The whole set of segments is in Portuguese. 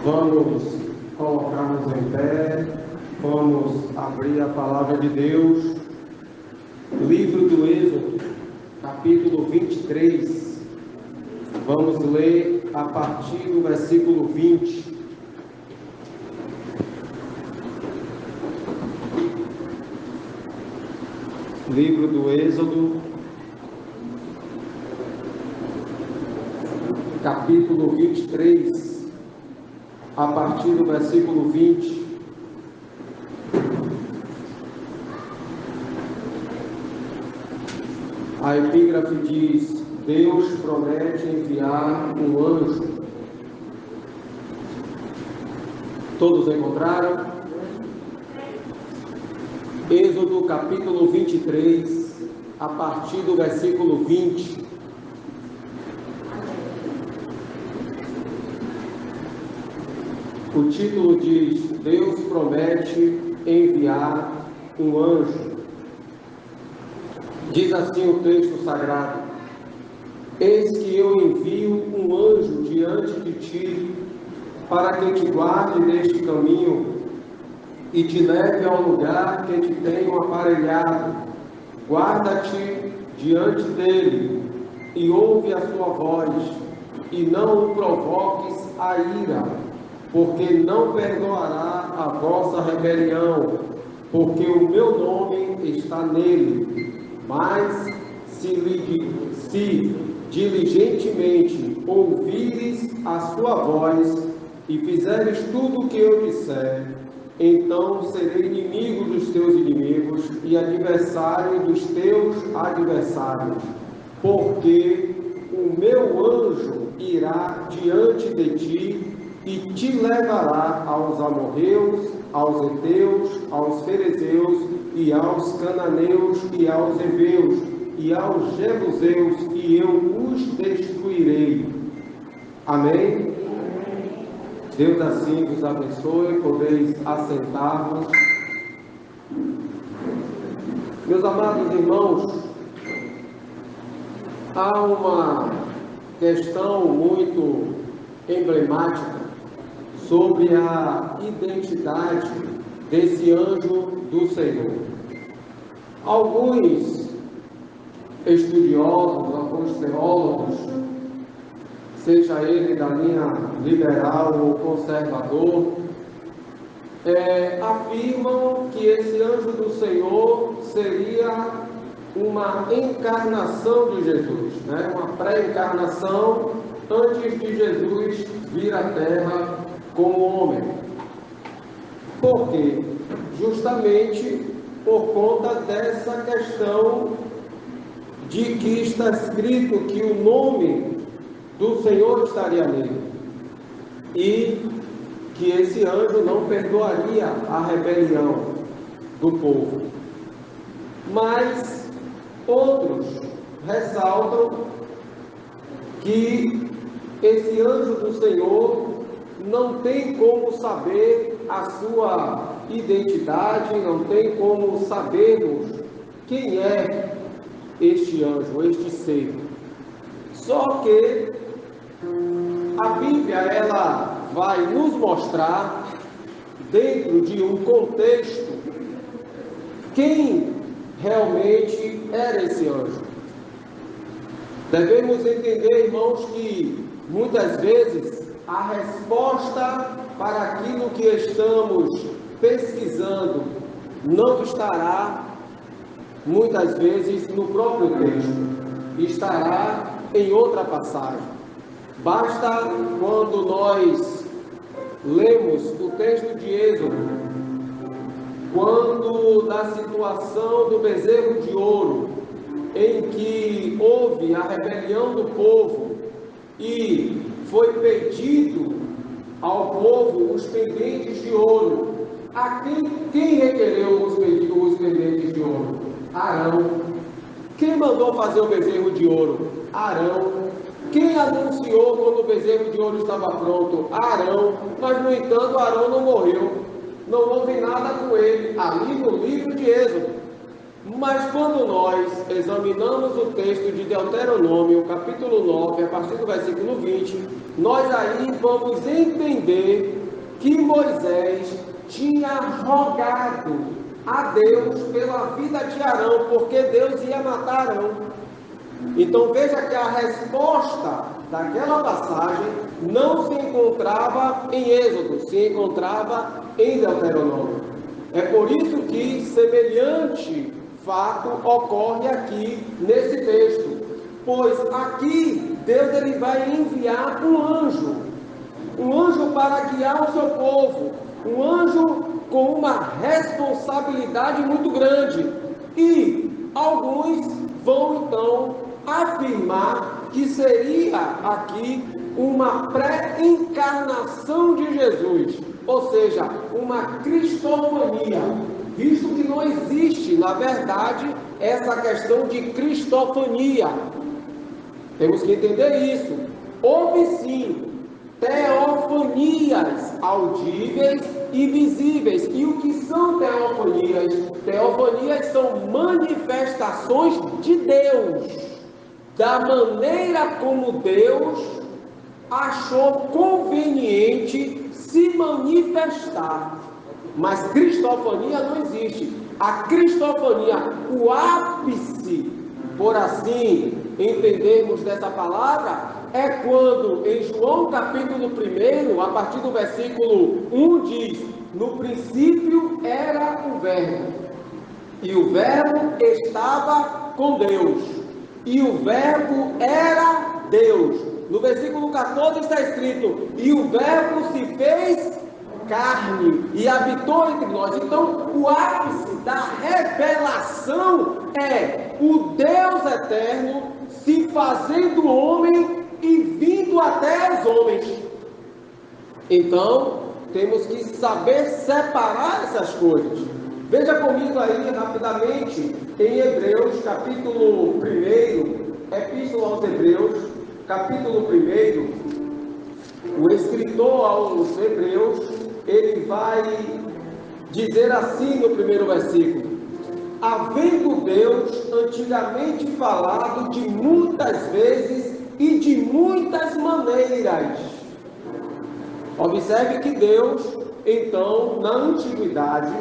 Vamos colocar-nos em pé, vamos abrir a palavra de Deus, livro do Êxodo, capítulo 23, vamos ler a partir do versículo 20. Livro do Êxodo, capítulo 23, a partir do versículo 20. A epígrafe diz: Deus promete enviar um anjo. Todos encontraram? Êxodo capítulo 23, a partir do versículo 20. O título diz: Deus promete enviar um anjo. Diz assim o texto sagrado: Eis que eu envio um anjo diante de ti, para que te guarde neste caminho e te leve ao lugar que te tenho aparelhado. Guarda-te diante dele e ouve a sua voz, e não o provoques a ira, porque não perdoará a vossa rebelião, porque o meu nome está nele. Mas se diligentemente ouvires a sua voz e fizeres tudo o que eu disser, então serei inimigo dos teus inimigos e adversário dos teus adversários, porque o meu anjo irá diante de ti e te levará aos amorreus, aos heteus, aos ferezeus e aos cananeus e aos heveus e aos jebuseus, e eu os destruirei. Amém? Deus assim vos abençoe, podeis assentar-vos. Meus amados irmãos, há uma questão muito emblemática sobre a identidade desse anjo do Senhor. Alguns estudiosos, alguns teólogos, seja ele da linha liberal ou conservador, afirmam que esse anjo do Senhor seria uma encarnação de Jesus, uma pré-encarnação antes de Jesus vir à Terra como homem. Por quê? Justamente por conta dessa questão de que está escrito que o nome do Senhor estaria nele e que esse anjo não perdoaria a rebelião do povo. Mas outros ressaltam que esse anjo do Senhor não tem como saber a sua identidade, não tem como sabermos quem é este anjo, este ser. Só que a Bíblia, ela vai nos mostrar, dentro de um contexto, quem realmente era esse anjo. Devemos entender, irmãos, que muitas vezes a resposta para aquilo que estamos pesquisando não estará, muitas vezes, no próprio texto, estará em outra passagem. Basta quando nós lemos o texto de Êxodo, quando da situação do bezerro de ouro, em que houve a rebelião do povo e foi pedido ao povo os pendentes de ouro. A quem requereu os pendentes de ouro? Arão. Quem mandou fazer o bezerro de ouro? Arão. Quem anunciou quando o bezerro de ouro estava pronto? Arão. Mas, no entanto, Arão não morreu. Não houve nada com ele, ali no livro de Êxodo. Mas quando nós examinamos o texto de Deuteronômio, capítulo 9, a partir do versículo 20, nós aí vamos entender que Moisés tinha rogado a Deus pela vida de Arão, porque Deus ia matar Arão. Então veja que a resposta daquela passagem não se encontrava em Êxodo, se encontrava em Deuteronômio. É por isso que semelhante fato ocorre aqui nesse texto, pois aqui Deus ele vai enviar um anjo para guiar o seu povo, um anjo com uma responsabilidade muito grande, e alguns vão então afirmar que seria aqui uma pré-encarnação de Jesus, ou seja, uma cristofania, visto que não existe, na verdade, essa questão de cristofania. Temos que entender isso. Houve sim teofanias audíveis e visíveis. E o que são teofanias? Teofanias são manifestações de Deus, da maneira como Deus achou conveniente se manifestar. Mas cristofania não existe. A cristofania, o ápice, por assim entendermos dessa palavra, é quando em João capítulo 1, a partir do versículo 1 diz: no princípio era o Verbo, e o Verbo estava com Deus, e o Verbo era Deus. No versículo 14 está escrito: e o Verbo se fez carne e habitou entre nós. Então, o ápice da revelação é o Deus eterno se fazendo homem e vindo até os homens. Então, temos que saber separar essas coisas. Veja comigo aí rapidamente em Hebreus, capítulo 1, Epístola aos Hebreus, capítulo 1, o escritor aos Hebreus, ele vai dizer assim no primeiro versículo: havendo Deus antigamente falado de muitas vezes e de muitas maneiras. Observe que Deus, então, na antiguidade,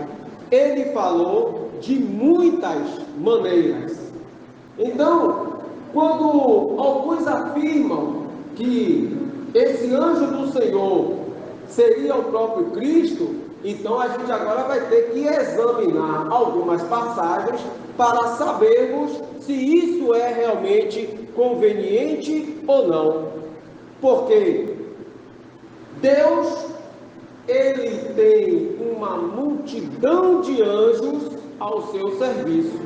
ele falou de muitas maneiras. Então, quando alguns afirmam que esse anjo do Senhor seria o próprio Cristo, então a gente agora vai ter que examinar algumas passagens para sabermos se isso é realmente conveniente ou não. Porque Deus, ele tem uma multidão de anjos ao seu serviço.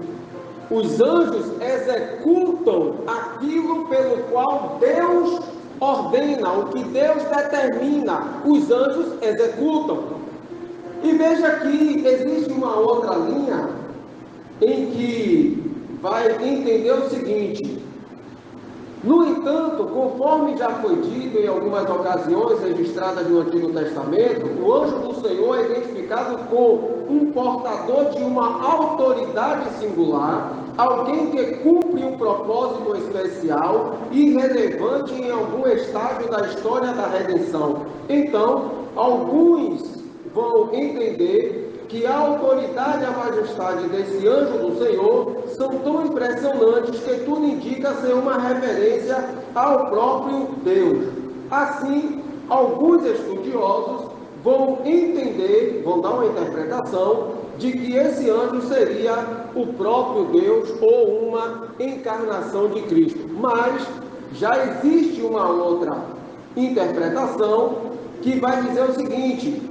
Os anjos executam aquilo pelo qual Deus ordena, o que Deus determina, os anjos executam. E veja que existe uma outra linha em que vai entender o seguinte: no entanto, conforme já foi dito em algumas ocasiões registradas no Antigo Testamento, o anjo do Senhor é identificado com um portador de uma autoridade singular, alguém que cumpre um propósito especial e relevante em algum estágio da história da redenção. Então, alguns vão entender que a autoridade e a majestade desse anjo do Senhor são tão impressionantes que tudo indica ser uma referência ao próprio Deus. Assim, alguns estudiosos vão entender, vão dar uma interpretação de que esse anjo seria o próprio Deus ou uma encarnação de Cristo. Mas já existe uma outra interpretação que vai dizer o seguinte: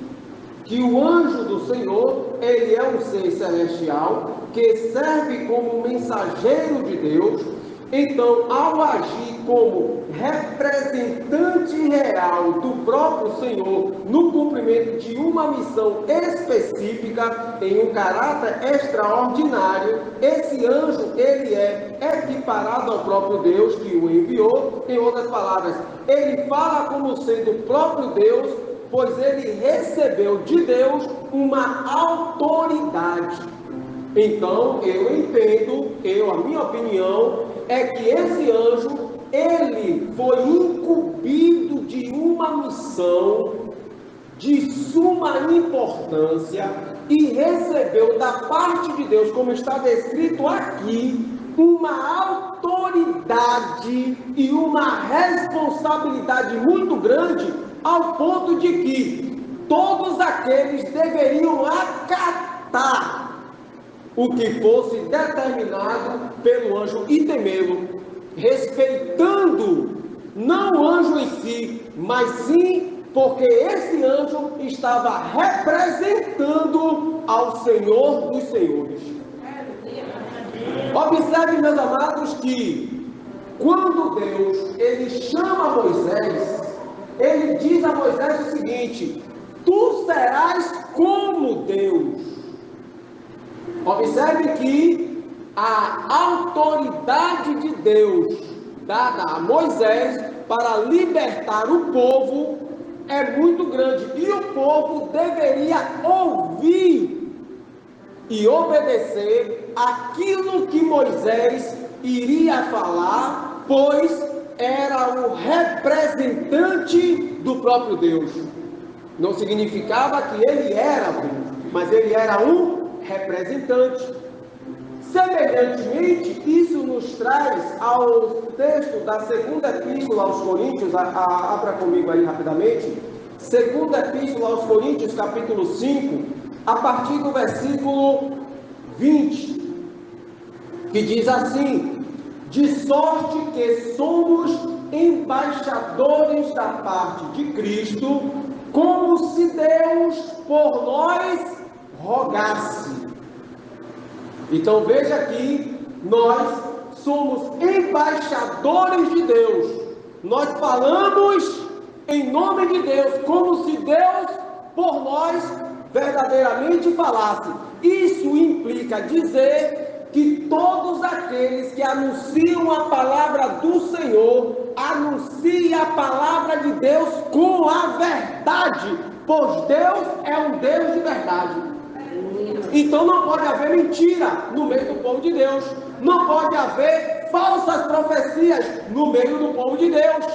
que o anjo do Senhor, ele é um ser celestial que serve como mensageiro de Deus. Então, ao agir como representante real do próprio Senhor no cumprimento de uma missão específica em um caráter extraordinário, esse anjo, ele é equiparado ao próprio Deus que o enviou. Em outras palavras, ele fala como sendo o próprio Deus, pois ele recebeu de Deus uma autoridade. Então, eu entendo, a minha opinião é que esse anjo, ele foi incumbido de uma missão de suma importância e recebeu da parte de Deus, como está descrito aqui, uma autoridade e uma responsabilidade muito grande, ao ponto de que todos aqueles deveriam acatar o que fosse determinado pelo anjo e temê-lo, respeitando não o anjo em si, mas sim porque esse anjo estava representando ao Senhor dos Senhores. Observe, meus amados, que quando Deus ele chama Moisés, ele diz a Moisés o seguinte: tu serás como Deus. Observe que a autoridade de Deus dada a Moisés para libertar o povo é muito grande, e o povo deveria ouvir e obedecer aquilo que Moisés iria falar, pois era o representante do próprio Deus. Não significava que ele era Deus, mas ele era um representante. Semelhantemente, isso nos traz ao texto da segunda epístola aos Coríntios. Abra comigo aí rapidamente. Segunda epístola aos Coríntios, capítulo 5, a partir do versículo 20, que diz assim: de sorte que somos embaixadores da parte de Cristo, como se Deus por nós rogasse. Então veja que nós somos embaixadores de Deus. Nós falamos em nome de Deus, como se Deus por nós verdadeiramente falasse. Isso implica dizer que todos aqueles que anunciam a palavra do Senhor, anunciam a palavra de Deus com a verdade, pois Deus é um Deus de verdade. Então não pode haver mentira no meio do povo de Deus. Não pode haver falsas profecias no meio do povo de Deus.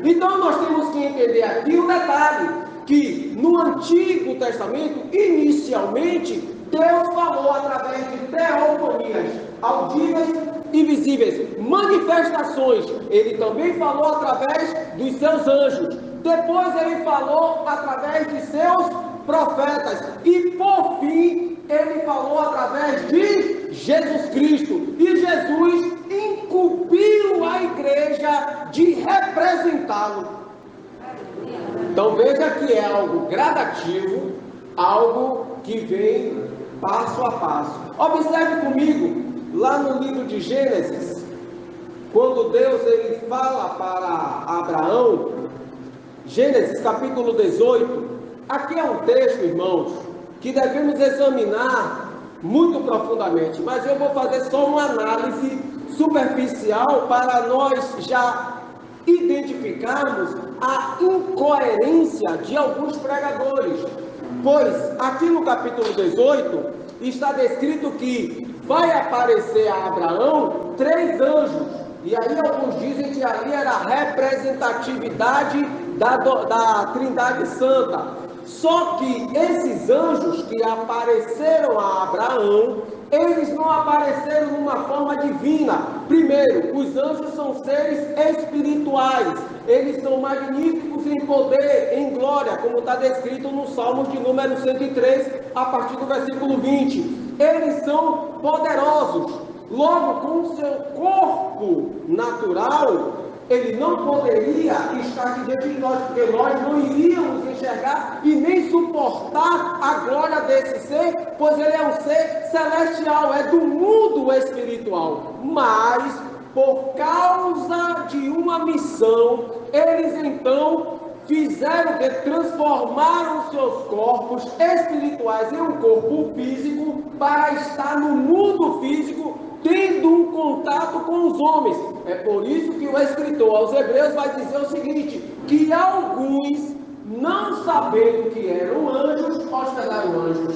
Então nós temos que entender aqui um detalhe, que no Antigo Testamento, inicialmente, Deus falou através de teofanias audíveis e visíveis, manifestações. Ele também falou através dos seus anjos. Depois ele falou através de seus profetas. E por fim, ele falou através de Jesus Cristo. E Jesus incumbiu a igreja de representá-lo. Então veja que é algo gradativo, algo que vem passo a passo. Observe comigo, lá no livro de Gênesis, quando Deus ele fala para Abraão, Gênesis capítulo 18, aqui é um texto, irmãos, que devemos examinar muito profundamente, mas eu vou fazer só uma análise superficial para nós já identificarmos a incoerência de alguns pregadores. Pois aqui no capítulo 18 está descrito que vai aparecer a Abraão 3 anjos, e aí alguns dizem que ali era a representatividade da Trindade Santa. Só que esses anjos que apareceram a Abraão, eles não apareceram numa forma divina. Primeiro, os anjos são seres espirituais. Eles são magníficos em poder, em glória, como está descrito no Salmo de número 103, a partir do versículo 20. Eles são poderosos. Logo, com o seu corpo natural, ele não poderia estar aqui diante de nós, porque nós não iríamos enxergar e nem suportar a glória desse ser, pois ele é um ser celestial, é do mundo espiritual. Mas, por causa de uma missão, eles então fizeram que transformaram seus corpos espirituais em um corpo físico para estar no mundo físico, tendo um contato com os homens. É por isso que o escritor aos Hebreus vai dizer o seguinte, que alguns, não sabendo que eram anjos, hospedaram anjos.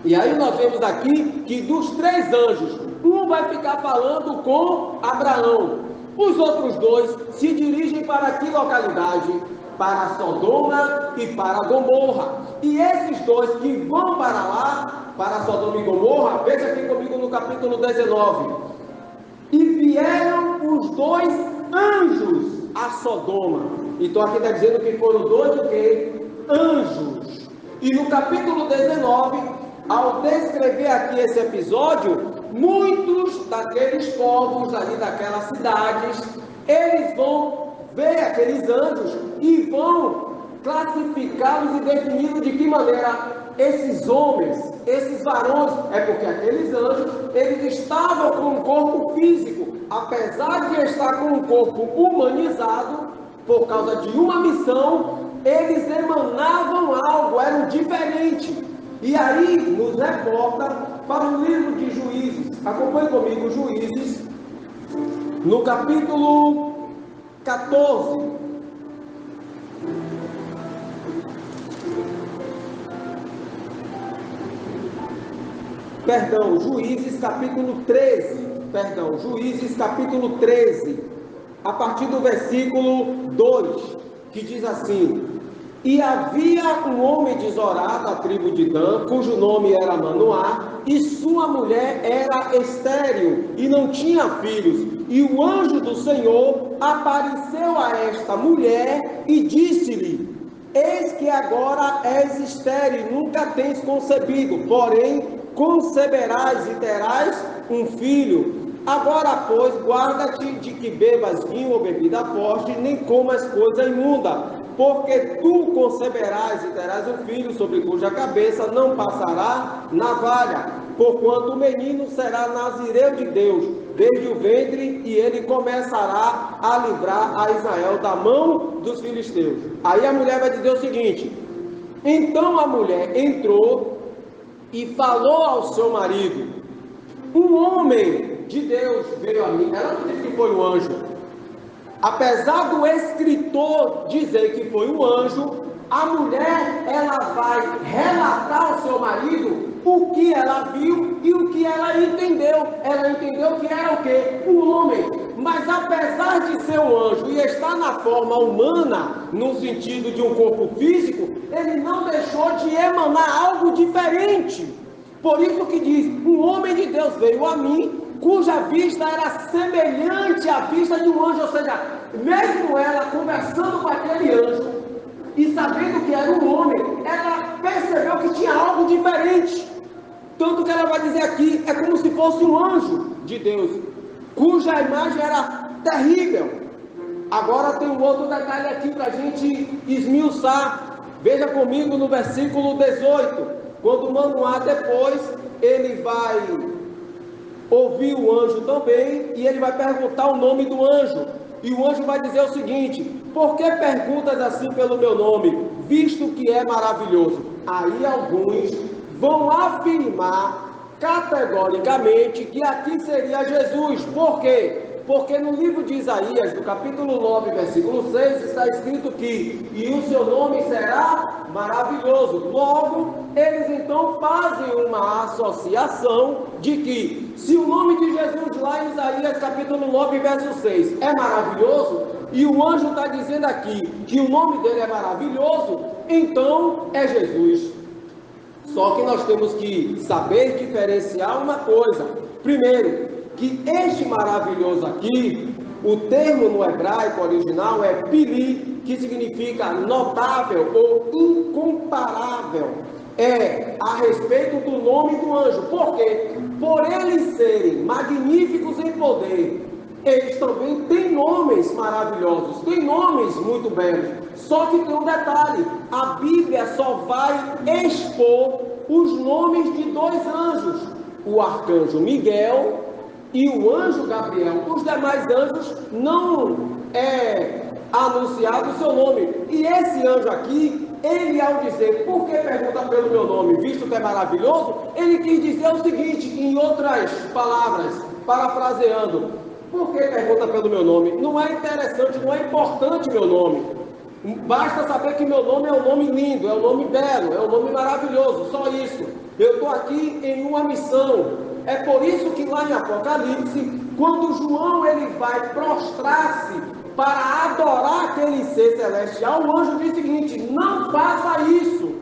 E aí nós vemos aqui que dos 3 anjos, um vai ficar falando com Abraão. Os outros 2 se dirigem para que localidade? Para Sodoma e para Gomorra. E esses 2 que vão para lá, para Sodoma e Gomorra, veja aqui comigo no capítulo 19. E vieram os 2 anjos a Sodoma. Então aqui está dizendo que foram 2 o quê? Anjos. E no capítulo 19, ao descrever aqui esse episódio, muitos daqueles povos ali daquelas cidades, eles vão ver aqueles anjos e vão classificá-los e defini-los de que maneira? Esses homens, esses varões, é porque aqueles anjos, eles estavam com um corpo físico, apesar de estar com um corpo humanizado, por causa de uma missão, eles emanavam algo, eram diferentes. E aí nos reporta para o livro de Juízes. Acompanhe comigo Juízes, no capítulo 14. Perdão, Juízes capítulo 13. Perdão, Juízes capítulo 13. A partir do versículo 2, que diz assim: E havia um homem de Zorá, da tribo de Dan, cujo nome era Manoá, e sua mulher era estéril, e não tinha filhos. E o anjo do Senhor apareceu a esta mulher e disse-lhe: Eis que agora és estéril, nunca tens concebido, porém conceberás e terás um filho. Agora, pois, guarda-te de que bebas vinho ou bebida forte, nem comas coisa imunda, porque tu conceberás e terás um filho, sobre cuja cabeça não passará navalha, porquanto o menino será nazireu de Deus, desde o ventre, e ele começará a livrar a Israel da mão dos filisteus. Aí a mulher vai dizer o seguinte: então a mulher entrou e falou ao seu marido: um homem de Deus veio a mim. Ela não disse que foi um anjo. Apesar do escritor dizer que foi um anjo, a mulher, ela vai relatar ao seu marido o que ela viu e o que ela entendeu. Ela entendeu que era o quê? Um homem. Mas apesar de ser um anjo e estar na forma humana, no sentido de um corpo físico, ele não deixou de emanar algo diferente. Por isso que diz: um homem de Deus veio a mim, cuja vista era semelhante à vista de um anjo. Ou seja, mesmo ela conversando com aquele anjo e sabendo que era um homem, ela percebeu que tinha algo diferente. Tanto que ela vai dizer aqui, é como se fosse um anjo de Deus, cuja imagem era terrível. Agora tem um outro detalhe aqui para a gente esmiuçar. Veja comigo no versículo 18. Quando Manoá depois, ele vai ouvir o anjo também, e ele vai perguntar o nome do anjo. E o anjo vai dizer o seguinte: por que perguntas assim pelo meu nome, visto que é maravilhoso? Aí alguns vão afirmar categoricamente que aqui seria Jesus. Por quê? Porque no livro de Isaías, no capítulo 9, versículo 6, está escrito que e o seu nome será maravilhoso. Logo, eles então fazem uma associação de que se o nome de Jesus lá em Isaías capítulo 9, verso 6 é maravilhoso, e o anjo está dizendo aqui que o nome dele é maravilhoso, então é Jesus. Só que nós temos que saber diferenciar uma coisa. Primeiro, que este maravilhoso aqui, o termo no hebraico original é pili, que significa notável ou incomparável. É a respeito do nome do anjo. Por quê? Por eles serem magníficos em poder, eles também têm nomes maravilhosos, têm nomes muito belos. Só que tem um detalhe: a Bíblia só vai expor os nomes de 2 anjos, o arcanjo Miguel e o anjo Gabriel. Os demais anjos não é anunciado o seu nome. E esse anjo aqui, ele ao dizer, por que pergunta pelo meu nome, visto que é maravilhoso, ele quis dizer o seguinte, em outras palavras, parafraseando: por que pergunta pelo meu nome? Não é interessante, não é importante meu nome. Basta saber que meu nome é um nome lindo, é um nome belo, é um nome maravilhoso, só isso. Eu estou aqui em uma missão. É por isso que lá em Apocalipse, quando João ele vai prostrar-se para adorar aquele ser celestial, o anjo diz o seguinte: não faça isso.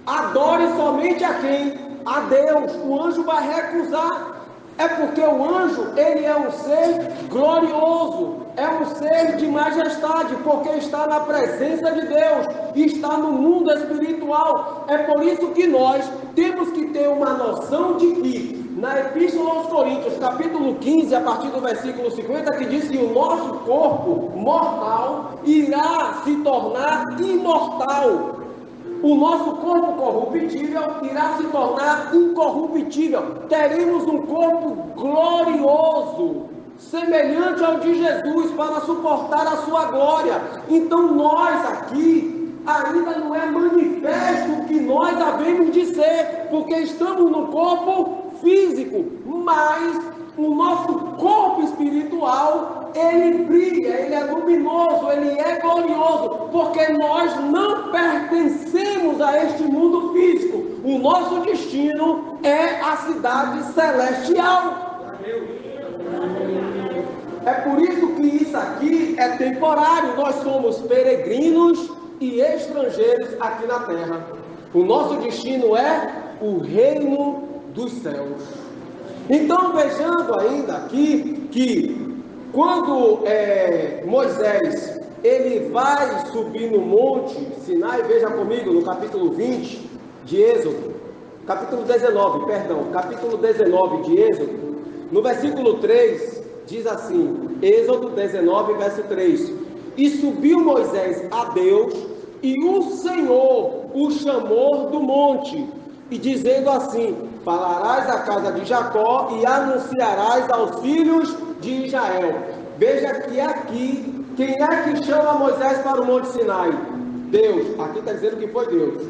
Adore somente a quem? A Deus. O anjo vai recusar. É porque o anjo, ele é um ser glorioso, é um ser de majestade, porque está na presença de Deus, está no mundo espiritual. É por isso que nós temos que ter uma noção de que, na Epístola aos Coríntios, capítulo 15, a partir do versículo 50, que diz que o nosso corpo mortal irá se tornar imortal. O nosso corpo corruptível irá se tornar incorruptível. Teremos um corpo glorioso, semelhante ao de Jesus, para suportar a sua glória. Então nós aqui ainda não é manifesto o que nós havemos de ser, porque estamos no corpo físico, mas o nosso corpo espiritual, ele brilha, ele é luminoso, ele é glorioso, porque nós não pertencemos a este mundo físico. O nosso destino é a cidade celestial. É por isso que isso aqui é temporário. Nós somos peregrinos e estrangeiros aqui na terra. O nosso destino é o reino dos céus. Então, vejando ainda aqui que quando Moisés ele vai subir no monte Sinai, veja comigo no capítulo 20 de Êxodo, capítulo 19 de Êxodo, no versículo 3, diz assim, Êxodo 19, verso 3, e subiu Moisés a Deus, e o Senhor o chamou do monte, e dizendo assim, falarás à casa de Jacó e anunciarás aos filhos de Israel. Veja que aqui, quem é que chama Moisés para o monte Sinai? Deus. Aqui está dizendo que foi Deus.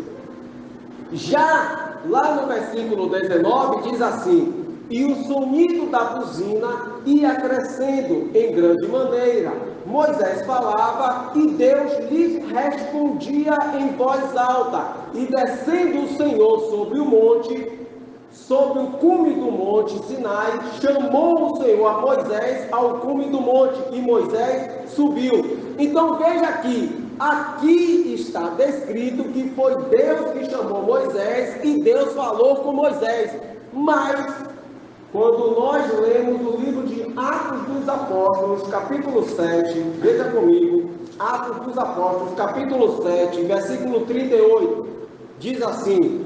Já lá no versículo 19 diz assim, e o sonido da buzina ia crescendo em grande maneira. Moisés falava e Deus lhes respondia em voz alta. E descendo o Senhor sobre o monte, sobre o cume do monte Sinai, chamou o Senhor a Moisés ao cume do monte, e Moisés subiu. Então veja aqui está descrito que foi Deus que chamou Moisés e Deus falou com Moisés. Mas quando nós lemos o livro de Atos dos Apóstolos, capítulo 7, veja comigo, Atos dos Apóstolos, capítulo 7, versículo 38, diz assim,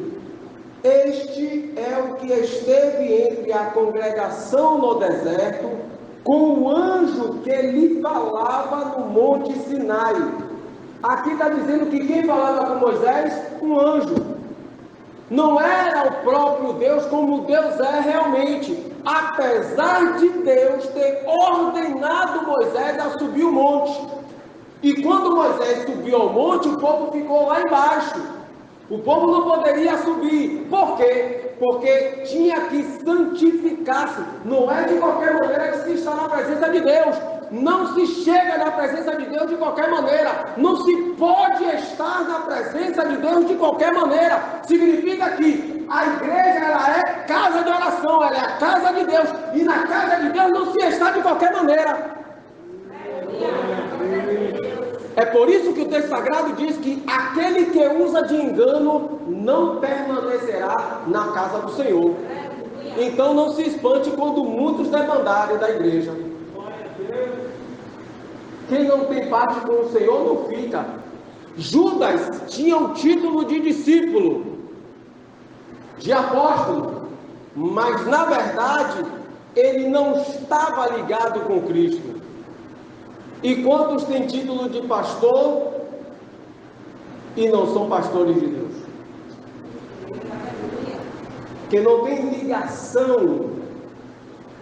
este é o que esteve entre a congregação no deserto, com o anjo que lhe falava no monte Sinai. Aqui está dizendo que quem falava com Moisés? Um anjo. Não era o próprio Deus como Deus é realmente, apesar de Deus ter ordenado Moisés a subir o monte. E quando Moisés subiu ao monte, o povo ficou lá embaixo. O povo não poderia subir. Por quê? Porque tinha que santificar-se. Não é de qualquer maneira que se está na presença de Deus. Não se chega na presença de Deus de qualquer maneira. Não se pode estar na presença de Deus de qualquer maneira. Significa que a igreja ela é casa de oração, ela é a casa de Deus. E na casa de Deus não se está de qualquer maneira. É por isso que o texto sagrado diz que aquele que usa de engano não permanecerá na casa do Senhor. Então não se espante quando muitos demandarem da igreja. Quem não tem parte com o Senhor não fica. Judas tinha o título de discípulo, de apóstolo, mas na verdade ele não estava ligado com Cristo. E quantos têm título de pastor e não são pastores de Deus? Que não tem ligação.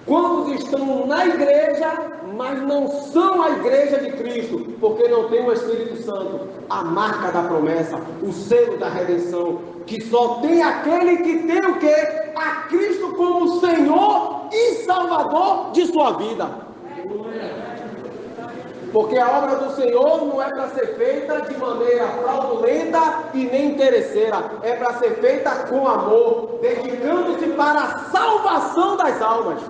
Quantos estão na igreja, mas não são a igreja de Cristo, porque não tem o Espírito Santo, a marca da promessa, o selo da redenção, que só tem aquele que tem o quê? A Cristo como Senhor e Salvador de sua vida. Porque a obra do Senhor não é para ser feita de maneira fraudulenta e nem interesseira. É para ser feita com amor, dedicando-se para a salvação das almas.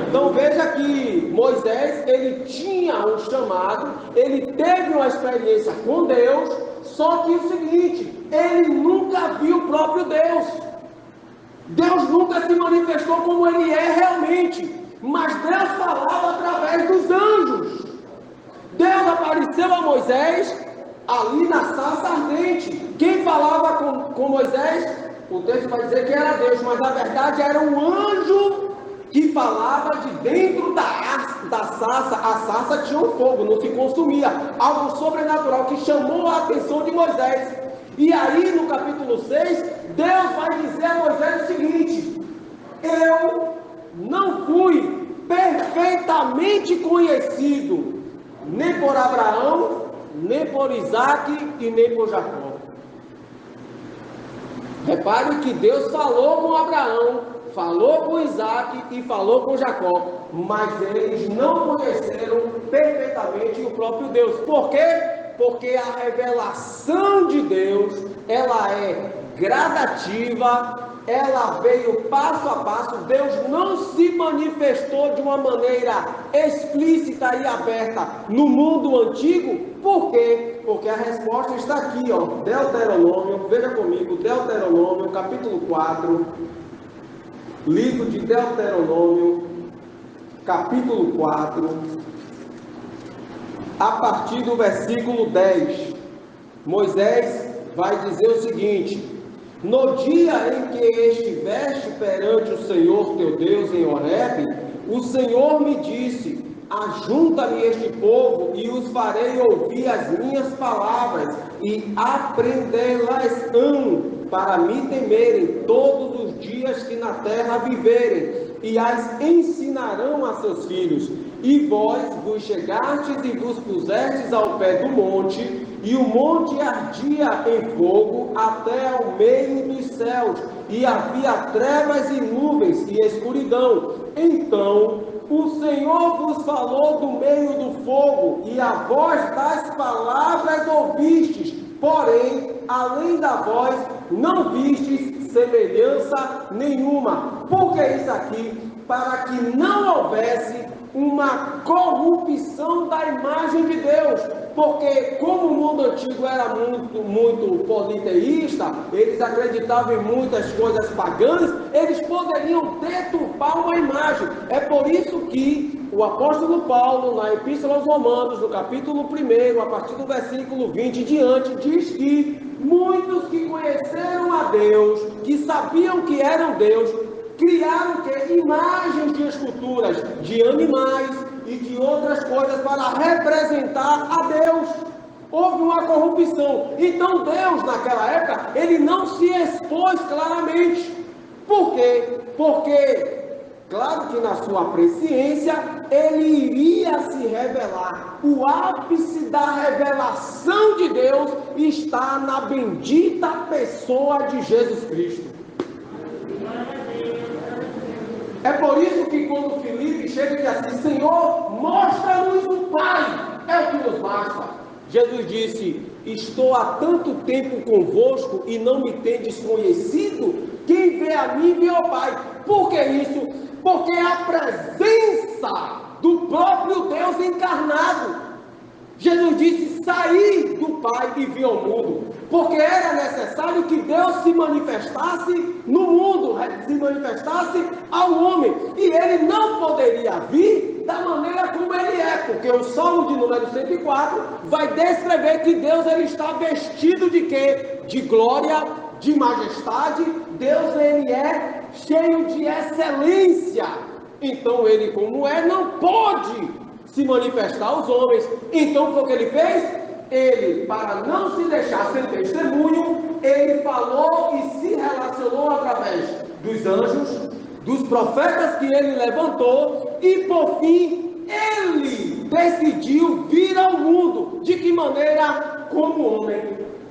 Então veja que Moisés, ele tinha um chamado, ele teve uma experiência com Deus, só que o seguinte, ele nunca viu o próprio Deus. Deus nunca se manifestou como ele é realmente, mas Deus falava através dos anjos. Deus apareceu a Moisés ali na sarça ardente. Quem falava com Moisés? O texto vai dizer que era Deus, mas na verdade era um anjo que falava de dentro da sarça. A sarça tinha um fogo, não se consumia. Algo sobrenatural que chamou a atenção de Moisés. E aí no capítulo 6, Deus vai dizer a Moisés o seguinte: eu não fui perfeitamente conhecido nem por Abraão, nem por Isaac e nem por Jacó. Repare que Deus falou com Abraão, falou com Isaac e falou com Jacó, mas eles não conheceram perfeitamente o próprio Deus. Por quê? Porque a revelação de Deus, ela é gradativa, ela veio passo a passo. Deus não se manifestou de uma maneira explícita e aberta no mundo antigo. Por quê? Porque a resposta está aqui, ó, Deuteronômio, veja comigo, Deuteronômio, capítulo 4, livro de Deuteronômio, capítulo 4, a partir do versículo 10, Moisés vai dizer o seguinte: no dia em que estiveste perante o Senhor teu Deus em Horebe, o Senhor me disse: ajunta-me este povo e os farei ouvir as minhas palavras e aprendê-las-ão para me temerem todos os dias que na terra viverem, e as ensinarão a seus filhos. E vós vos chegastes e vos pusestes ao pé do monte, e o monte ardia em fogo até ao meio dos céus, e havia trevas e nuvens e escuridão. Então o Senhor vos falou do meio do fogo, e a voz das palavras ouvistes, porém, além da voz, não vistes semelhança nenhuma. Por que isso aqui? Para que não houvesse uma corrupção da imagem de Deus, porque como o mundo antigo era muito politeísta, eles acreditavam em muitas coisas pagãs, eles poderiam deturpar uma imagem. É por isso que o apóstolo Paulo, na Epístola aos Romanos, no capítulo 1, a partir do versículo 20 em diante, diz que muitos que conheceram a Deus, que sabiam que eram Deus, criaram imagens de esculturas de animais e de outras coisas para representar a Deus. Houve uma corrupção. Então Deus, naquela época, ele não se expôs claramente. Por quê? Porque, claro que na sua presciência, ele iria se revelar. O ápice da revelação de Deus está na bendita pessoa de Jesus Cristo. É por isso que quando Filipe chega e diz assim: Senhor, mostra-nos o Pai, é o que nos basta. Jesus disse: estou há tanto tempo convosco e não me tendes conhecido? Quem vê a mim vê ao Pai. Por que isso? Porque é a presença do próprio Deus encarnado. Jesus disse: saí do Pai e vi ao mundo, porque era necessário que Deus se manifestasse no mundo, se manifestasse ao homem, e ele não poderia vir da maneira como ele é, porque o Salmo de número 104 vai descrever que Deus ele está vestido de quê? De glória, de majestade. Deus ele é cheio de excelência, então ele como é não pode se manifestar aos homens. Então foi o que ele fez? Ele, para não se deixar sem testemunho, ele falou e se relacionou através dos anjos, dos profetas que ele levantou, e por fim ele decidiu vir ao mundo. De que maneira? Como homem,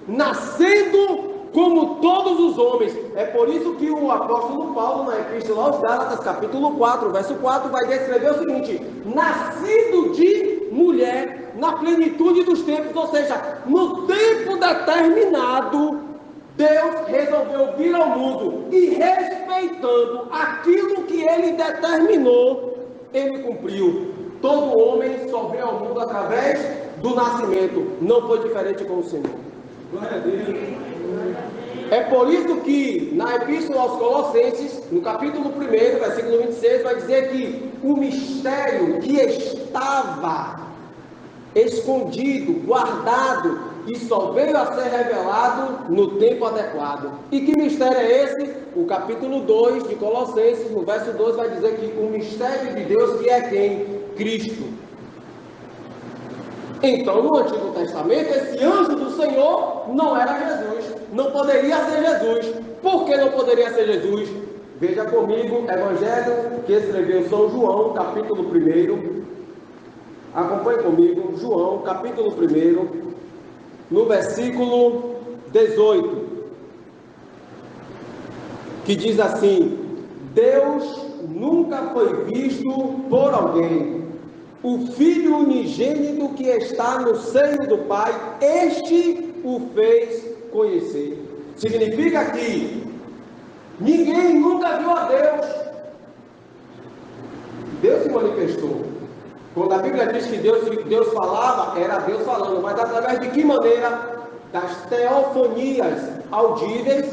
nascendo como todos os homens. É por isso que o apóstolo Paulo, na Epístola aos Gálatas, capítulo 4, verso 4, vai descrever o seguinte: nascido de mulher, na plenitude dos tempos, ou seja, no tempo determinado, Deus resolveu vir ao mundo e, respeitando aquilo que ele determinou, ele cumpriu. Todo homem só veio ao mundo através do nascimento. Não foi diferente com o Senhor. Glória a Deus. É por isso que na Epístola aos Colossenses, no capítulo 1, versículo 26, vai dizer que o mistério que estava escondido, guardado, e só veio a ser revelado no tempo adequado. E que mistério é esse? O capítulo 2 de Colossenses, no verso 2, vai dizer que o mistério de Deus, que é quem? Cristo. Então, no Antigo Testamento, esse anjo do Senhor não era Jesus, não poderia ser Jesus. Por que não poderia ser Jesus? Veja comigo, Evangelho que escreveu São João, capítulo 1. Acompanhe comigo, João, capítulo 1, no versículo 18, que diz assim: Deus nunca foi visto por alguém. O Filho unigênito que está no seio do Pai, este o fez conhecer. Significa que ninguém nunca viu a Deus. Deus se manifestou. Quando a Bíblia diz que Deus falava, era Deus falando. Mas através de que maneira? Das teofanias audíveis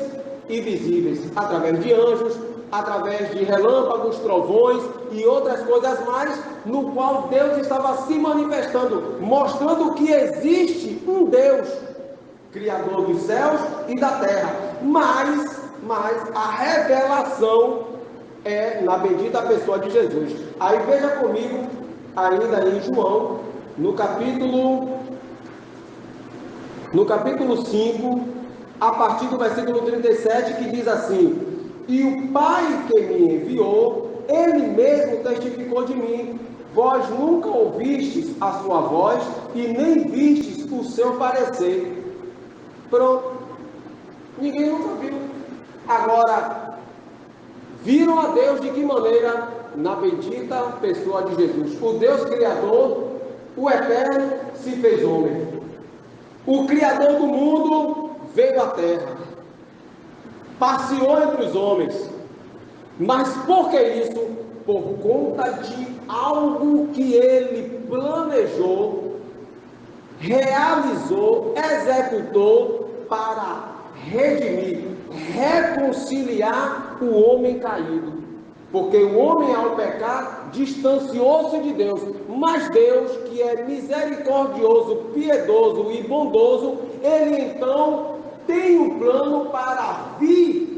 e visíveis. Através de anjos, através de relâmpagos, trovões e outras coisas mais, no qual Deus estava se manifestando, mostrando que existe um Deus, Criador dos céus e da terra. Mas a revelação é na bendita pessoa de Jesus. Aí veja comigo, ainda em João, no capítulo 5, a partir do versículo 37, que diz assim: E o Pai que me enviou, Ele mesmo testificou de mim. Vós nunca ouvistes a sua voz e nem vistes o seu parecer. Pronto. Ninguém nunca viu. Agora, viram a Deus de que maneira? Na bendita pessoa de Jesus. O Deus Criador, o Eterno, se fez homem. O Criador do mundo veio à terra. Passeou entre os homens. Mas por que isso? Por conta de algo que ele planejou, realizou, executou para redimir, reconciliar o homem caído. Porque o homem, ao pecar, distanciou-se de Deus. Mas Deus, que é misericordioso, piedoso e bondoso, Ele então tem um plano para vir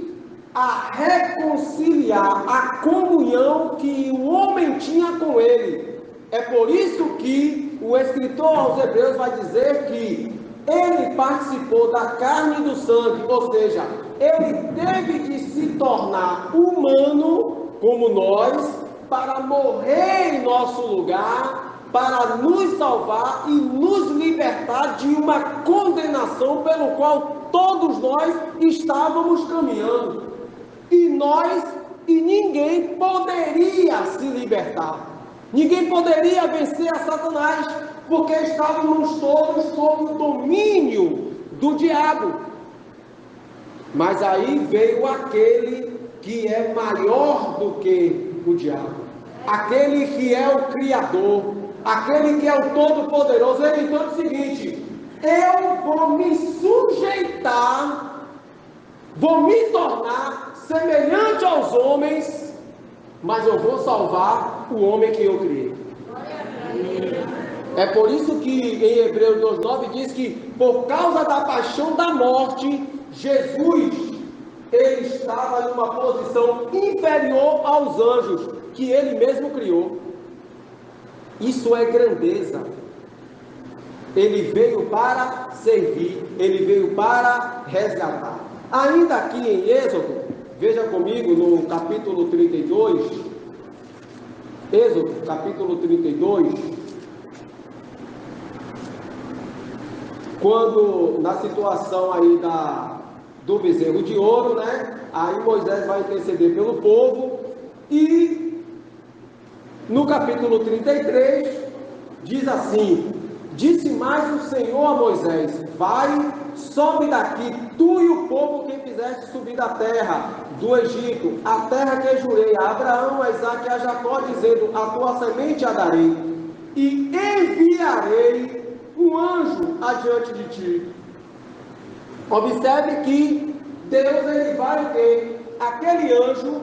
a reconciliar a comunhão que o homem tinha com Ele. É por isso que o escritor aos Hebreus vai dizer que Ele participou da carne e do sangue, ou seja, Ele teve de se tornar humano como nós, para morrer em nosso lugar, para nos salvar e nos libertar de uma condenação pelo qual todos nós estávamos caminhando. E ninguém poderia se libertar. Ninguém poderia vencer a Satanás, porque estávamos todos sob o domínio do diabo. Mas aí veio aquele que é maior do que o diabo, aquele que é o Criador, aquele que é o Todo-Poderoso. Ele então diz o seguinte: eu vou me sujeitar, vou me tornar semelhante aos homens, mas eu vou salvar o homem que eu criei. É por isso que em Hebreus 2:9 diz que por causa da paixão da morte, Jesus, ele estava numa posição inferior aos anjos, que ele mesmo criou. Isso é grandeza. Ele veio para servir, ele veio para resgatar. Ainda aqui em Êxodo, veja comigo no capítulo 32, Êxodo, capítulo 32, quando na situação aí do bezerro de ouro, né? Aí Moisés vai interceder pelo povo e no capítulo 33 diz assim: disse mais o Senhor a Moisés: vai, sobe daqui, tu e o povo que fizeste subir da terra do Egito, a terra que jurei a Abraão, a Isaque e a Jacó, dizendo: a tua semente a darei, e enviarei um anjo adiante de ti. Observe que Deus, ele vai o quê? Aquele anjo,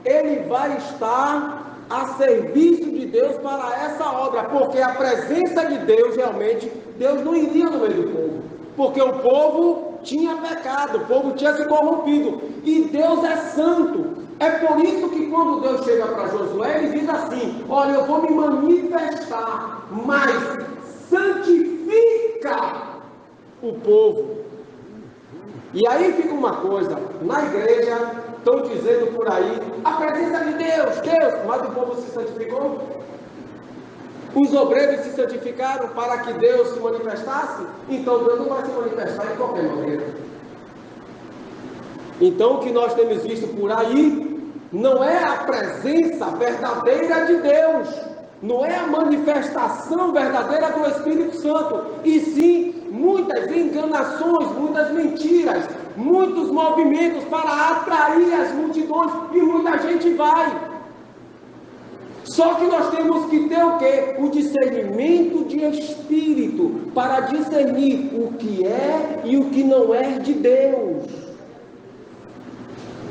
ele vai estar a serviço de Deus para essa obra, porque a presença de Deus, realmente, Deus não iria no meio do povo, porque o povo tinha pecado, o povo tinha se corrompido, e Deus é santo. É por isso que quando Deus chega para Josué, ele diz assim: olha, eu vou me manifestar, mas santifica o povo. E aí fica uma coisa, na igreja estão dizendo por aí, a presença de Deus, mas o povo se santificou? Os obreiros se santificaram para que Deus se manifestasse? Então Deus não vai se manifestar de qualquer maneira. Então o que nós temos visto por aí não é a presença verdadeira de Deus, não é a manifestação verdadeira do Espírito Santo, e sim muitas enganações, muitas mentiras, muitos movimentos para atrair as multidões, e muita gente vai. Só que nós temos que ter o quê? O discernimento de espírito, para discernir o que é e o que não é de Deus.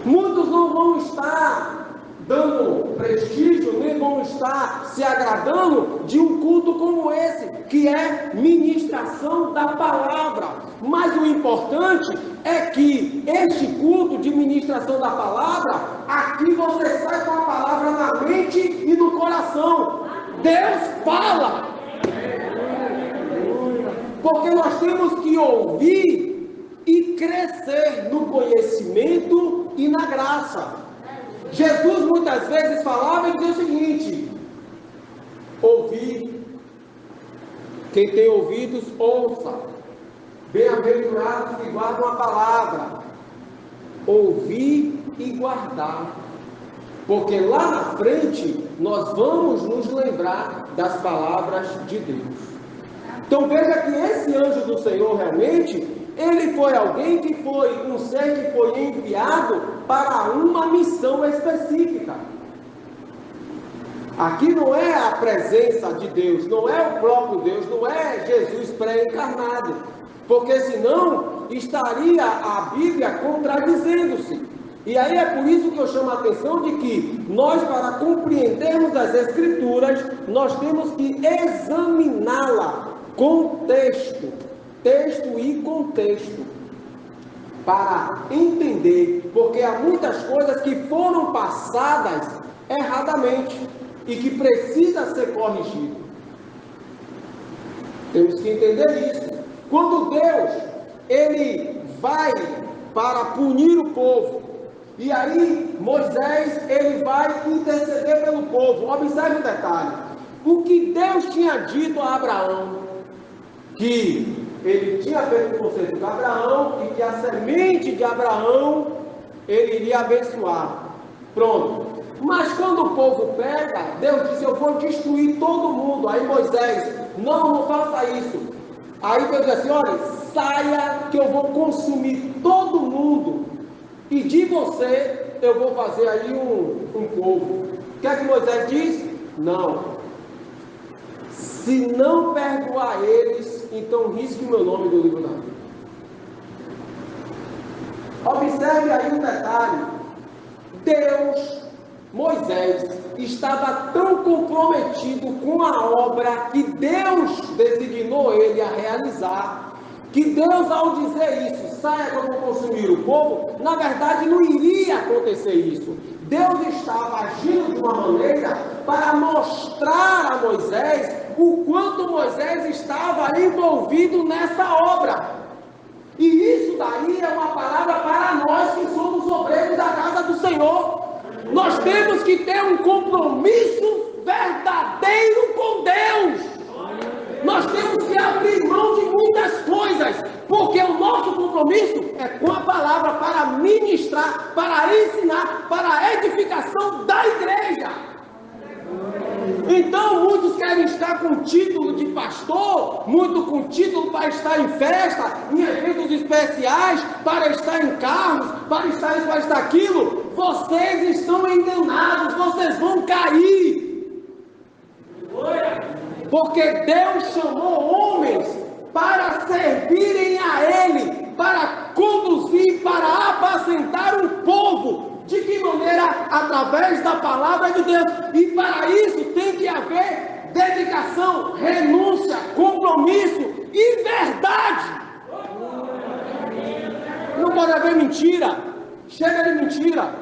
Muitos não vão estar dando prestígio, nem vão estar se agradando de um culto como esse, que é ministração da palavra. Mas o importante é que este culto de ministração da palavra, aqui você sai com a palavra na mente e no coração. Deus fala. Porque nós temos que ouvir e crescer no conhecimento e na graça. Jesus muitas vezes falava e dizia o seguinte: ouvir, quem tem ouvidos, ouça. Bem-aventurados que guardam a palavra. Ouvir e guardar. Porque lá na frente nós vamos nos lembrar das palavras de Deus. Então veja que esse anjo do Senhor realmente, ele foi alguém que foi, um ser que foi enviado para uma missão específica. Aqui não é a presença de Deus, não é o próprio Deus, não é Jesus pré-encarnado, porque senão estaria a Bíblia contradizendo-se. E aí é por isso que eu chamo a atenção de que nós, para compreendermos as Escrituras, nós temos que examiná-la com texto e contexto, para entender, porque há muitas coisas que foram passadas erradamente e que precisa ser corrigido. Temos que entender isso. Quando Deus, ele vai para punir o povo, e aí Moisés, ele vai interceder pelo povo. Observe um detalhe: o que Deus tinha dito a Abraão, que ele tinha feito um concerto com Abraão e que a semente de Abraão ele iria abençoar. Pronto. Mas quando o povo pega, Deus disse: eu vou destruir todo mundo. Aí Moisés: não faça isso. Aí Deus disse assim: olha, saia que eu vou consumir todo mundo, e de você eu vou fazer aí um povo. O que é que Moisés diz? Não. Se não perdoar eles, então risque o meu nome do livro da vida. Observe aí um detalhe: Deus, Moisés, estava tão comprometido com a obra que Deus designou ele a realizar, que Deus, ao dizer isso, saia que eu vou consumir o povo, na verdade não iria acontecer isso. Deus estava agindo de uma maneira para mostrar a Moisés o quanto Moisés estava envolvido nessa obra. E isso daí é uma palavra para nós que somos obreiros da casa do Senhor. Nós temos que ter um compromisso verdadeiro com Deus. Nós temos que abrir mão de muitas coisas, porque o nosso compromisso é com a palavra, para ministrar, para ensinar, para a edificação da igreja. Então, muitos querem estar com título de pastor, muito com título para estar em festa, em eventos especiais, para estar em carros, para estar isso, para estar aquilo. Vocês estão enganados, vocês vão cair. Porque Deus chamou homens para servirem a Ele, para conduzir, para apacentar um povo. De que maneira? Através da palavra de Deus. E para isso tem que haver dedicação, renúncia, compromisso e verdade. Não pode haver mentira. Chega de mentira.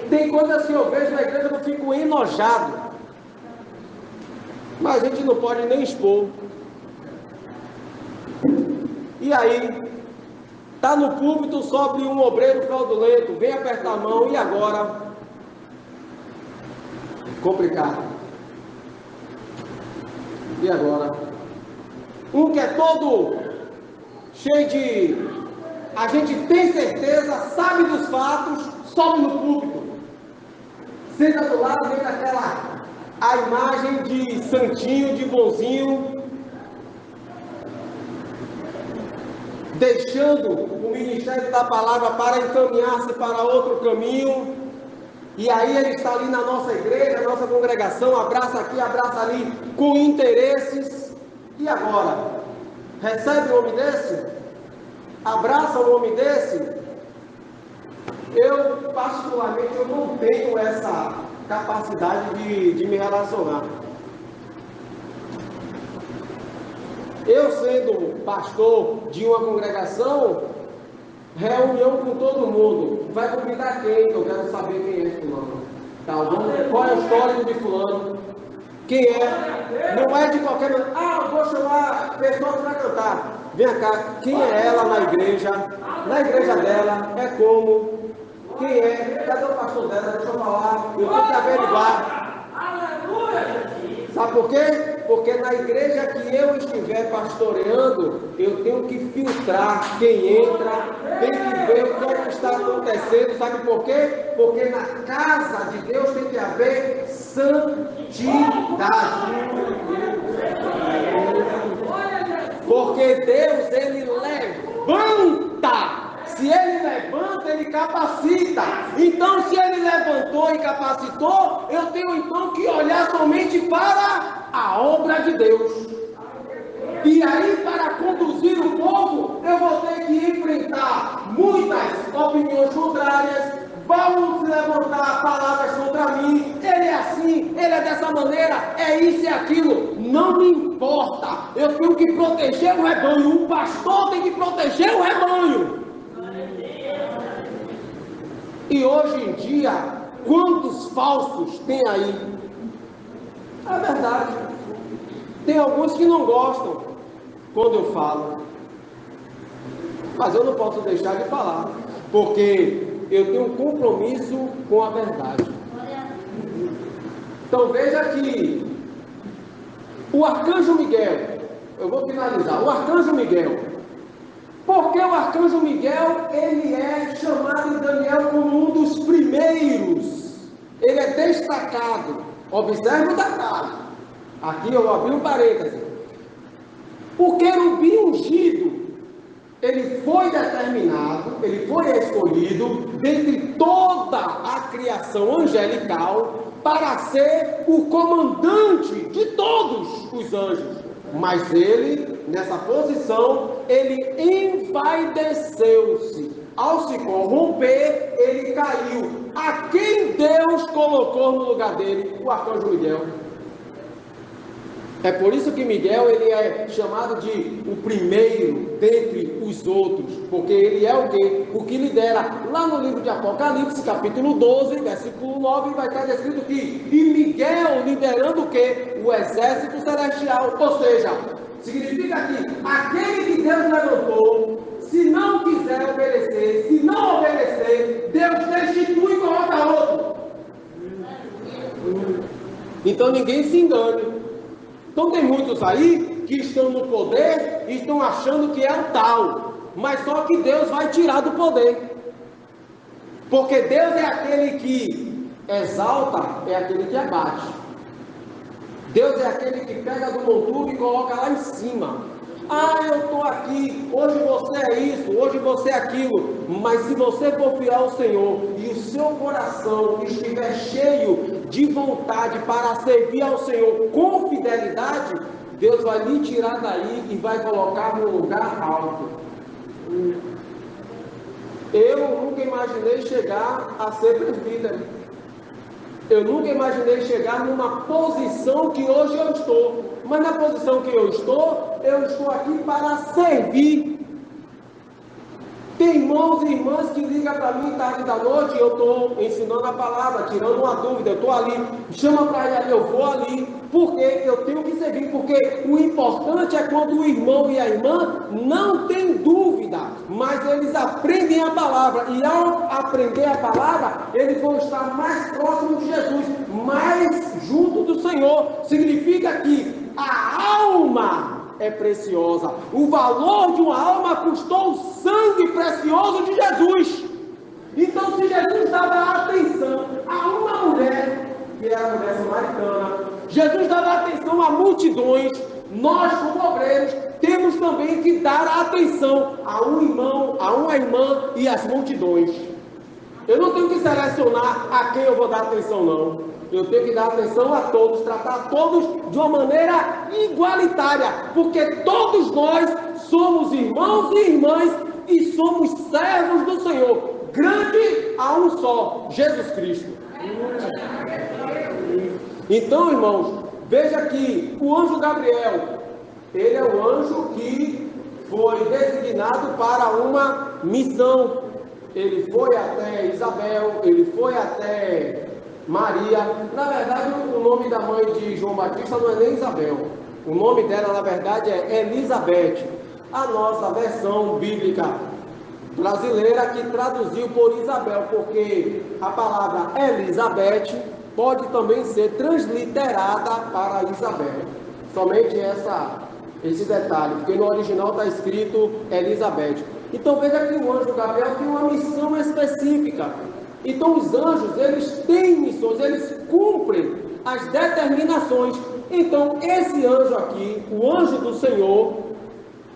Tem coisas que eu vejo na igreja que eu fico enojado. Mas a gente não pode nem expor. E aí, está no púlpito, sobe um obreiro fraudulento, vem apertar a mão, e agora? Complicado. E agora? Um que é todo cheio de... A gente tem certeza, sabe dos fatos, sobe no púlpito. Senta do lado, vem daquela... a imagem de santinho, de bonzinho, deixando o ministério da palavra para encaminhar-se para outro caminho, e aí ele está ali na nossa igreja, na nossa congregação, abraça aqui, abraça ali, com interesses. E agora? Recebe um homem desse? Abraça um homem desse? Eu, particularmente, eu não tenho essa capacidade de me relacionar. Eu, sendo pastor de uma congregação, reunião com todo mundo, vai convidar quem? Eu quero saber quem é fulano. Tá, qual é o histórico de fulano? Quem é? Não é de qualquer maneira. Ah, eu vou chamar a pessoa para cantar. Vem cá, quem é ela na igreja? Na igreja dela, é como? Quem é? Cadê o pastor dela? Deixa eu falar. Eu tenho que averiguar. Sabe por quê? Porque na igreja que eu estiver pastoreando, eu tenho que filtrar quem entra, tem que ver o que é que está acontecendo. Sabe por quê? Porque na casa de Deus tem que haver santidade. Porque Deus, Ele levanta. Se Ele levanta, Ele capacita. Então, se Ele levantou e capacitou, eu tenho então que olhar somente para a obra de Deus. E aí, para conduzir o povo, eu vou ter que enfrentar muitas opiniões contrárias. Vão se levantar palavras contra mim. Ele é assim, ele é dessa maneira, é isso e aquilo. Não me importa. Eu tenho que proteger o rebanho. O pastor tem que proteger o rebanho. E hoje em dia, quantos falsos tem aí? É verdade. Tem alguns que não gostam quando eu falo. Mas eu não posso deixar de falar, porque eu tenho um compromisso com a verdade. Então veja que o arcanjo Miguel, eu vou finalizar, o arcanjo Miguel, porque o arcanjo Miguel, ele é chamado em Daniel como um dos primeiros, ele é destacado. Observe o detalhe, aqui eu abri um parêntese, o querubim ungido, ele foi determinado, ele foi escolhido dentre toda a criação angelical para ser o comandante de todos os anjos. Mas ele, nessa posição, ele envaideceu-se. Ao se corromper, ele caiu. A quem Deus colocou no lugar dele? O arcanjo Miguel. É por isso que Miguel, ele é chamado de o primeiro dentre os outros, porque ele é o quê? O que lidera. Lá no livro de Apocalipse, capítulo 12, versículo 9, vai estar descrito que e Miguel liderando o quê? O exército celestial. Ou seja, significa que aquele que Deus levantou, se não quiser obedecer, se não obedecer, Deus destitui e coloca outro. Então ninguém se engane. Então tem muitos aí que estão no poder e estão achando que é o tal. mas só que Deus vai tirar do poder. Porque Deus é aquele que exalta, é aquele que abate. Deus é aquele que pega do monturo e coloca lá em cima. Ah, eu estou aqui, hoje você é isso, hoje você é aquilo. Mas se você for fiel ao Senhor e o seu coração estiver cheio de vontade para servir ao Senhor com fidelidade, Deus vai lhe tirar daí e vai colocar num lugar alto. Eu nunca imaginei chegar a ser presbítero. Eu nunca imaginei chegar numa posição que hoje eu estou. Mas na posição que eu estou aqui para servir. Tem irmãos e irmãs que ligam para mim tarde da noite, eu estou ensinando a palavra, tirando uma dúvida, eu estou ali, chama para ele ali, eu vou ali, porque eu tenho que servir, porque o importante é quando o irmão e a irmã não têm dúvida, mas eles aprendem a palavra, e ao aprender a palavra, eles vão estar mais próximos de Jesus, mais junto do Senhor. Significa que a alma é preciosa. O valor de uma alma custou o sangue precioso de Jesus. Então, se Jesus dava atenção a uma mulher, que era a mulher samaritana, Jesus dava atenção a multidões, nós, como obreiros, temos também que dar atenção a um irmão, a uma irmã e às multidões. Eu não tenho que selecionar a quem eu vou dar atenção, não. Eu tenho que dar atenção a todos, tratar todos de uma maneira igualitária, porque todos nós somos irmãos e irmãs e somos servos do Senhor. Grande a um só, Jesus Cristo. Então, irmãos, veja que o anjo Gabriel, ele é o anjo que foi designado para uma missão. Ele foi até Isabel, ele foi até Maria. Na verdade, o nome da mãe de João Batista não é nem Isabel. O nome dela, na verdade, é Elizabeth. A nossa versão bíblica brasileira que traduziu por Isabel, porque a palavra Elizabeth pode também ser transliterada para Isabel. Somente esse detalhe, porque no original está escrito Elizabeth. Então veja que o anjo Gabriel tem uma missão específica. Então os anjos, eles têm missões, eles cumprem as determinações. Então esse anjo aqui, o anjo do Senhor,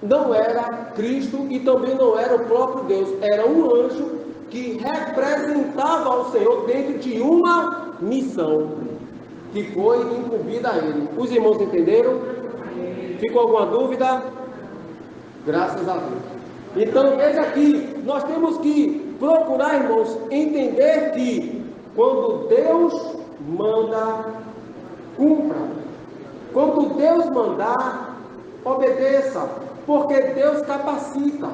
não era Cristo e também não era o próprio Deus. Era um anjo que representava ao Senhor dentro de uma missão que foi incumbida a ele. Os irmãos entenderam? Ficou alguma dúvida? Graças a Deus. Então veja aqui, nós temos que procurar, irmãos, entender que quando Deus manda, cumpra. Quando Deus mandar, obedeça, porque Deus capacita.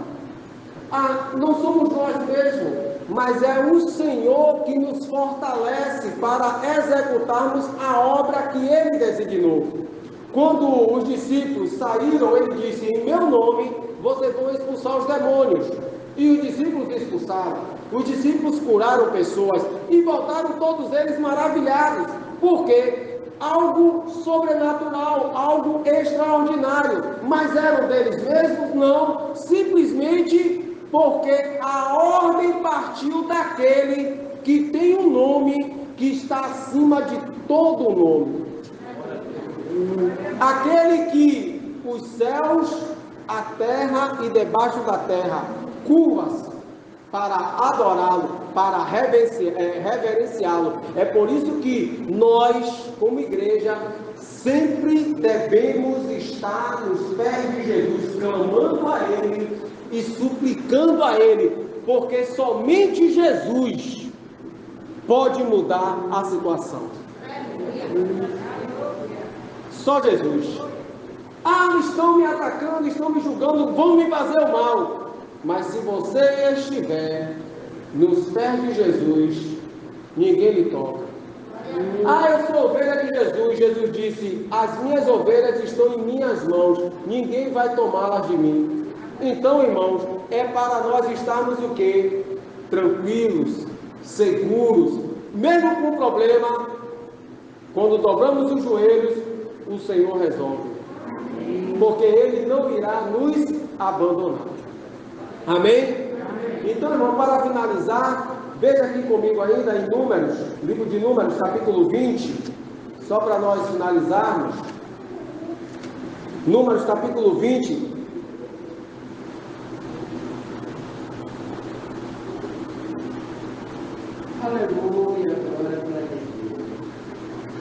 Não somos nós mesmos, mas é o Senhor que nos fortalece para executarmos a obra que Ele designou. Quando os discípulos saíram, Ele disse: em meu nome vocês vão expulsar os demônios. E os discípulos expulsaram. Os discípulos curaram pessoas e voltaram todos eles maravilhados. Por quê? Algo sobrenatural, algo extraordinário. Mas eram deles mesmos? Não. Simplesmente porque a ordem partiu daquele que tem um nome que está acima de todo nome. Aquele que os céus, a terra e debaixo da terra curva-se para adorá-lo, para reverenciá-lo. É por isso que nós, como igreja, sempre devemos estar nos pés de Jesus, clamando a Ele e suplicando a Ele, porque somente Jesus pode mudar a situação. Só Jesus. Estão me atacando, estão me julgando, vão me fazer o mal. Mas se você estiver nos pés de Jesus, ninguém lhe toca. Eu sou ovelha de Jesus. Jesus disse: as minhas ovelhas estão em minhas mãos, ninguém vai tomá-las de mim. Então, irmãos, é para nós estarmos o quê? Tranquilos, seguros, mesmo com problema, quando dobramos os joelhos, o Senhor resolve. Porque Ele não irá nos abandonar. Amém? Então, irmão, para finalizar, veja aqui comigo ainda em Números, livro de Números, capítulo 20, só para nós finalizarmos. Números, capítulo 20. Aleluia, glória a Deus.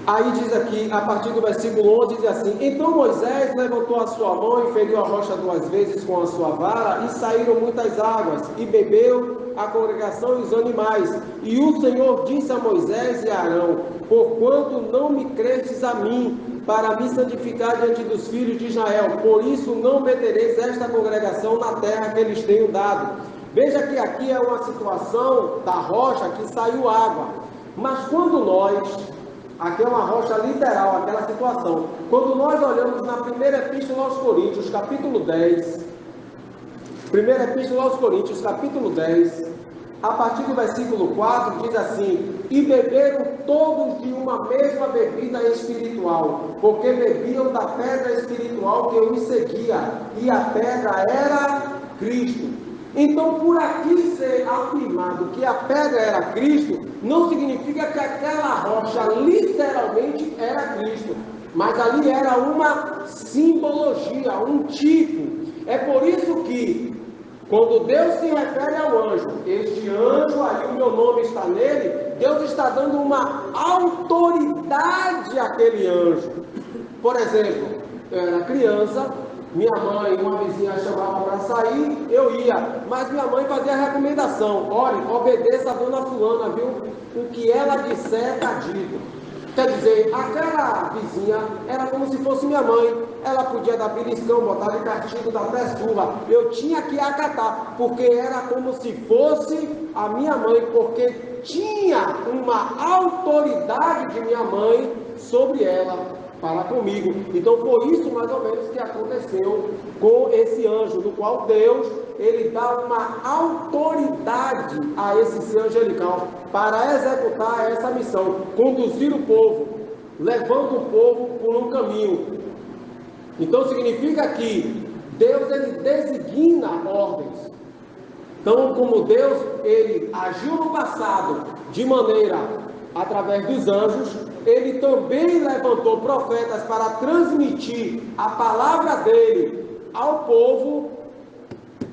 Aí diz aqui, a partir do versículo 11, diz assim: Então Moisés levantou a sua mão e feriu a rocha 2 vezes com a sua vara, e saíram muitas águas, e bebeu a congregação e os animais. E o Senhor disse a Moisés e a Arão: Porquanto não me crestes a mim, para me santificar diante dos filhos de Israel, por isso não metereis esta congregação na terra que lhes tenho dado. Veja que aqui é uma situação da rocha que saiu água, mas quando nós... Aqui é uma rocha literal, aquela situação. Quando nós olhamos na primeira epístola aos Coríntios, capítulo 10, primeira epístola aos Coríntios, capítulo 10, a partir do versículo 4, diz assim: E beberam todos de uma mesma bebida espiritual, porque bebiam da pedra espiritual que os seguia, e a pedra era Cristo. Então, por aqui ser afirmado que a pedra era Cristo, não significa que aquela rocha literalmente era Cristo, mas ali era uma simbologia, um tipo. É por isso que, quando Deus se refere ao anjo, este anjo, aí o meu nome está nele, Deus está dando uma autoridade àquele anjo. Por exemplo, eu era criança, minha mãe, uma vizinha chamava para sair, eu ia, mas minha mãe fazia a recomendação: olhe, obedeça a dona fulana, viu? O que ela disser está dito. Quer dizer, aquela vizinha era como se fosse minha mãe. Ela podia dar beliscão, botar de castigo, dar até surra. Eu tinha que acatar, porque era como se fosse a minha mãe, porque tinha uma autoridade de minha mãe sobre ela, para comigo. Então foi isso mais ou menos que aconteceu com esse anjo, no qual Deus, ele dá uma autoridade a esse ser angelical para executar essa missão, conduzir o povo, levando o povo por um caminho. Então significa que Deus, ele designa ordens. Então, como Deus, ele agiu no passado de maneira através dos anjos, ele também levantou profetas para transmitir a palavra dele ao povo.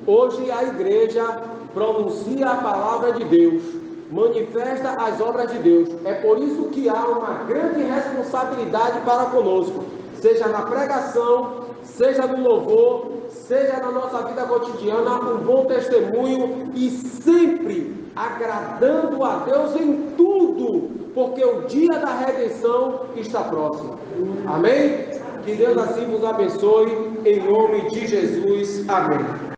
Hoje a igreja pronuncia a palavra de Deus, manifesta as obras de Deus. É por isso que há uma grande responsabilidade para conosco, seja na pregação, seja no louvor, seja na nossa vida cotidiana, um bom testemunho e sempre agradando a Deus em tudo, porque o dia da redenção está próximo. Amém? Que Deus assim vos abençoe, em nome de Jesus. Amém.